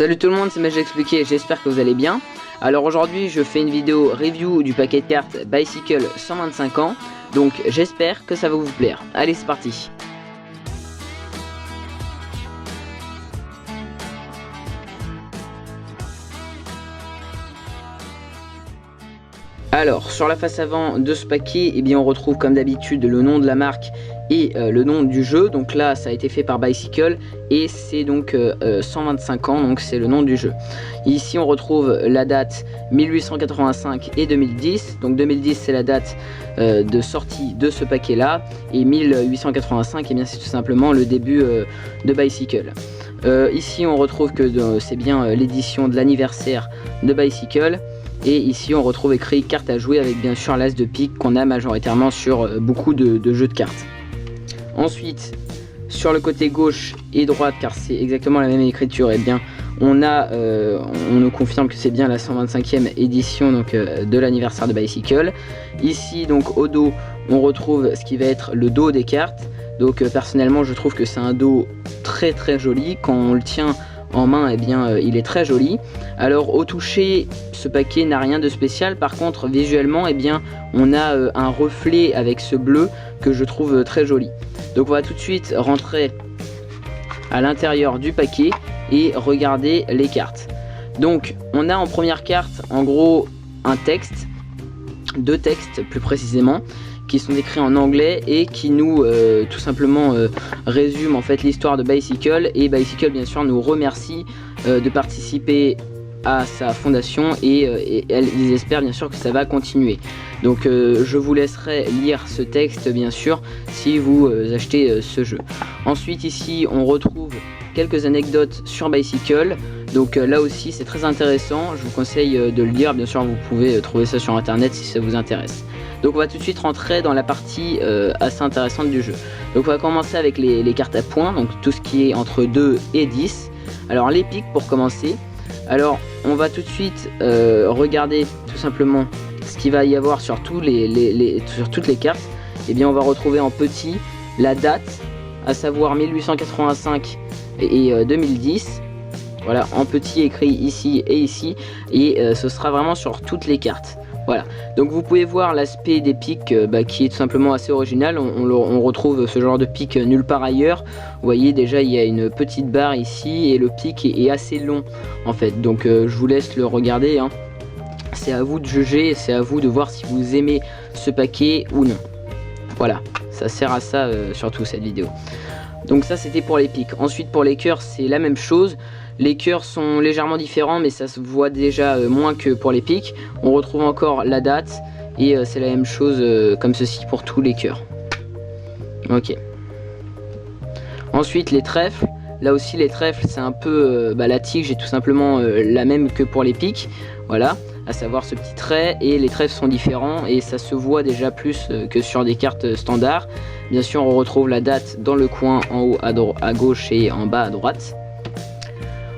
Salut tout le monde, c'est Mage Expliqué, j'espère que vous allez bien. Alors aujourd'hui je fais une vidéo review du paquet de cartes Bicycle 125 ans, donc j'espère que ça va vous plaire. Allez, c'est parti. Alors sur la face avant de ce paquet, eh bien, on retrouve comme d'habitude le nom de la marque et le nom du jeu. Donc là ça a été fait par Bicycle et c'est donc 125 ans, donc c'est le nom du jeu. Ici on retrouve la date 1885 et 2010. Donc 2010 c'est la date de sortie de ce paquet là, et 1885 eh bien c'est tout simplement le début de Bicycle. Ici on retrouve que c'est bien l'édition de l'anniversaire de Bicycle. Et ici on retrouve écrit carte à jouer avec bien sûr l'as de pique qu'on a majoritairement sur beaucoup de jeux de cartes. Ensuite sur le côté gauche et droite, car c'est exactement la même écriture, et bien on nous confirme que c'est bien la 125e édition donc, de l'anniversaire de Bicycle. Ici donc au dos on retrouve ce qui va être le dos des cartes. Donc personnellement je trouve que c'est un dos très joli. Quand on le tient en main, eh bien il est très joli. Alors au toucher, ce paquet n'a rien de spécial. Par contre visuellement, eh bien on a un reflet avec ce bleu que je trouve très joli. Donc on va tout de suite rentrer à l'intérieur du paquet et regarder les cartes. Donc on a en première carte en gros un texte, deux textes plus précisément, qui sont écrits en anglais et qui nous tout simplement résument en fait l'histoire de Bicycle. Et Bicycle bien sûr nous remercie de participer à sa fondation et ils espèrent bien sûr que ça va continuer. Donc je vous laisserai lire ce texte bien sûr si vous achetez ce jeu. Ensuite ici on retrouve quelques anecdotes sur Bicycle. Donc là aussi c'est très intéressant, je vous conseille de le lire. Bien sûr vous pouvez trouver ça sur internet si ça vous intéresse. Donc on va tout de suite rentrer dans la partie assez intéressante du jeu. Donc on va commencer avec les cartes à points, donc tout ce qui est entre 2 et 10. Alors les piques pour commencer. Alors on va tout de suite regarder tout simplement ce qu'il va y avoir sur, sur toutes les cartes. Et bien on va retrouver en petit la date, à savoir 1885 et 2010. Voilà, en petit écrit ici et ici, et ce sera vraiment sur toutes les cartes. Voilà, donc vous pouvez voir l'aspect des pics qui est tout simplement assez original. On retrouve ce genre de pic nulle part ailleurs. Vous voyez déjà il y a une petite barre ici et le pic est assez long en fait. Donc je vous laisse le regarder, hein. C'est à vous de juger, c'est à vous de voir si vous aimez ce paquet ou non. Voilà, ça sert à ça surtout cette vidéo. Donc ça c'était pour les pics. Ensuite pour les cœurs c'est la même chose. Les cœurs sont légèrement différents mais ça se voit déjà moins que pour les pics. On retrouve encore la date et c'est la même chose comme ceci pour tous les cœurs. Ok. Ensuite les trèfles. Là aussi les trèfles c'est un peu la tige est tout simplement la même que pour les pics. Voilà, à savoir ce petit trait, et les trèfles sont différents et ça se voit déjà plus que sur des cartes standards. Bien sûr on retrouve la date dans le coin en haut à gauche et en bas à droite.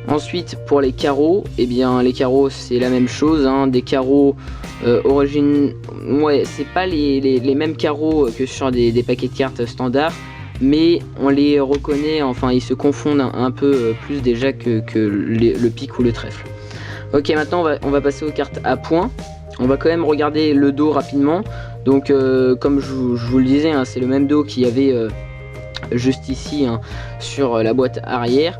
Ensuite pour les carreaux, eh bien les carreaux c'est la même chose, hein, des carreaux ouais c'est pas les mêmes carreaux que sur des paquets de cartes standards, mais on les reconnaît, enfin ils se confondent un peu plus déjà que le pic ou le trèfle. Ok, maintenant on va passer aux cartes à points. On va quand même regarder le dos rapidement. Donc comme je vous le disais, hein, c'est le même dos qu'il y avait juste ici, hein, sur la boîte arrière.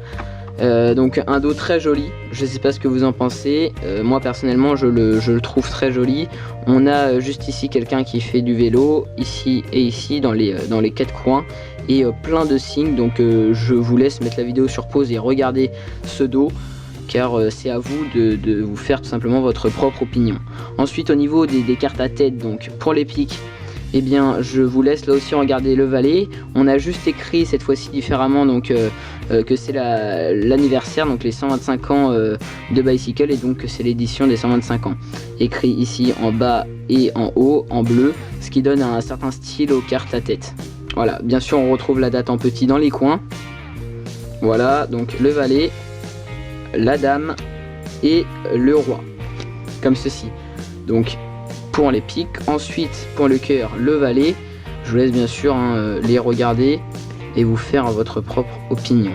Donc un dos très joli, je sais pas ce que vous en pensez, moi personnellement je le trouve très joli. On a juste ici quelqu'un qui fait du vélo, ici et ici dans les quatre coins, et plein de signes. Donc je vous laisse mettre la vidéo sur pause et regarder ce dos, car c'est à vous de vous faire tout simplement votre propre opinion. Ensuite au niveau des cartes à tête, donc pour les pics, eh bien je vous laisse là aussi regarder le valet. On a juste écrit cette fois-ci différemment, donc que c'est l'anniversaire, donc les 125 ans de Bicycle, et donc que c'est l'édition des 125 ans. Écrit ici en bas et en haut en bleu, ce qui donne un certain style aux cartes à tête. Voilà, bien sûr on retrouve la date en petit dans les coins. Voilà, donc le valet, la dame et le roi, comme ceci. Donc pour les piques. Ensuite pour le cœur, le valet. Je vous laisse bien sûr les regarder et vous faire votre propre opinion.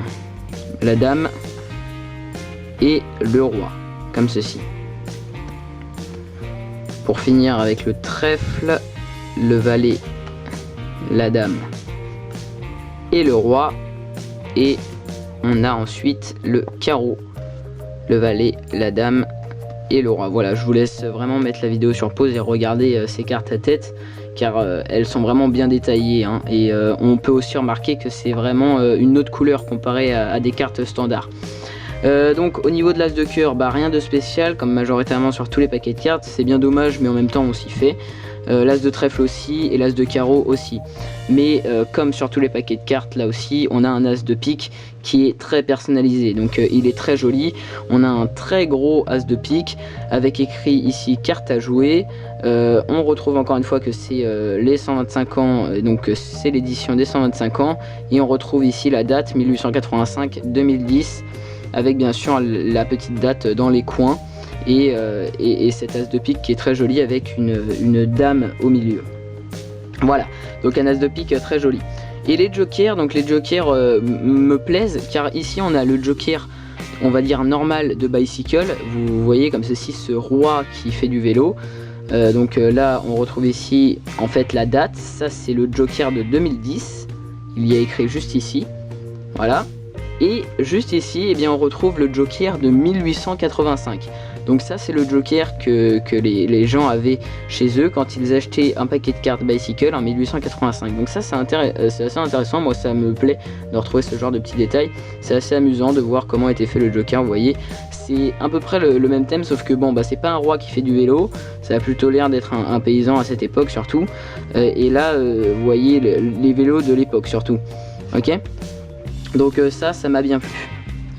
La dame et le roi, comme ceci. Pour finir avec le trèfle, le valet, la dame et le roi. Et on a ensuite le carreau, le valet, la dame et le roi. Voilà, je vous laisse vraiment mettre la vidéo sur pause et regarder ces cartes à tête, car elles sont vraiment bien détaillées, hein, et on peut aussi remarquer que c'est vraiment une autre couleur comparée à des cartes standards. Donc au niveau de l'as de cœur, rien de spécial comme majoritairement sur tous les paquets de cartes, c'est bien dommage, mais en même temps on s'y fait. L'as de trèfle aussi et l'as de carreau aussi, mais comme sur tous les paquets de cartes, là aussi on a un as de pique qui est très personnalisé, donc il est très joli. On a un très gros as de pique avec écrit ici carte à jouer. On retrouve encore une fois que c'est les 125 ans, donc c'est l'édition des 125 ans, et on retrouve ici la date 1885-2010 avec bien sûr la petite date dans les coins. Et cet as de pique qui est très joli avec une dame au milieu. Voilà, donc un as de pique très joli. Et les jokers, donc les jokers me plaisent, car ici on a le joker, on va dire normal de Bicycle. Vous voyez comme ceci ce roi qui fait du vélo. Donc là on retrouve ici en fait la date, ça c'est le joker de 2010, il y a écrit juste ici, voilà. Et juste ici, eh bien, on retrouve le joker de 1885. Donc ça c'est le joker que les gens avaient chez eux quand ils achetaient un paquet de cartes Bicycle en 1885. Donc ça c'est assez intéressant, moi ça me plaît de retrouver ce genre de petits détails. C'est assez amusant de voir comment était fait le joker, vous voyez. C'est à peu près le même thème, sauf que bon c'est pas un roi qui fait du vélo, ça a plutôt l'air d'être un paysan à cette époque surtout. Et là vous voyez les vélos de l'époque surtout. Ok, donc ça m'a bien plu.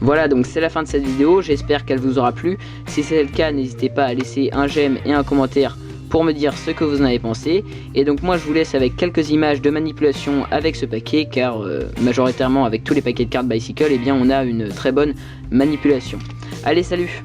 Voilà, donc c'est la fin de cette vidéo, j'espère qu'elle vous aura plu. Si c'est le cas, n'hésitez pas à laisser un j'aime et un commentaire pour me dire ce que vous en avez pensé. Et donc moi je vous laisse avec quelques images de manipulation avec ce paquet, car majoritairement avec tous les paquets de cartes Bicycle, eh bien on a une très bonne manipulation. Allez, salut!